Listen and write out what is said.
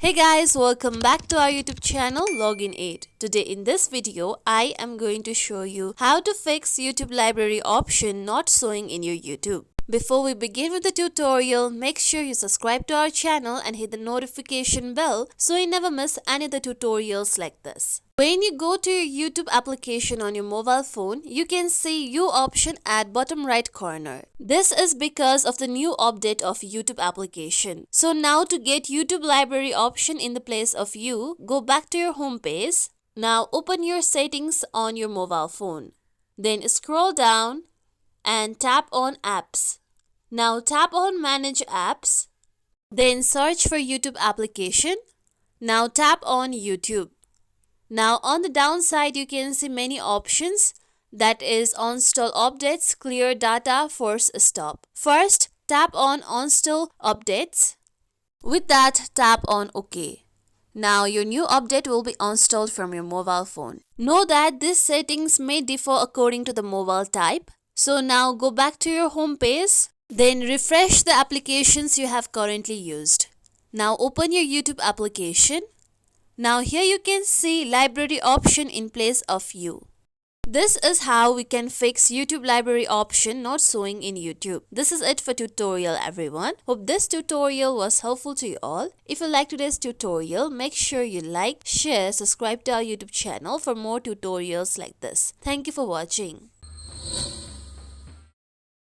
Hey guys, welcome back to our YouTube channel Login Aid. Today in this video, I am going to show you how to fix YouTube library option not showing in your YouTube. Before we begin with the tutorial, make sure you subscribe to our channel and hit the notification bell so you never miss any of the tutorials like this. When you go to your YouTube application on your mobile phone, you can see U option at bottom right corner. This is because of the new update of YouTube application. So now to get YouTube library option in the place of U, go back to your home page. Now open your settings on your mobile phone. Then scroll down and tap on apps. Now tap on manage apps. Then search for YouTube application. Now tap on YouTube. Now on the downside you can see many options, that is uninstall updates, clear data, force stop. First tap on uninstall updates. With that tap on OK. Now your new update will be installed from your mobile phone. Know that these settings may differ according to the mobile type. So now go back to your home page. Then refresh the applications you have currently used. Now open your YouTube application. Now here you can see library option in place of U. This is how we can fix YouTube library option not showing in YouTube. This is it for tutorial everyone. Hope this tutorial was helpful to you all. If you like today's tutorial, make sure you like, share, subscribe to our YouTube channel for more tutorials like this. Thank you for watching.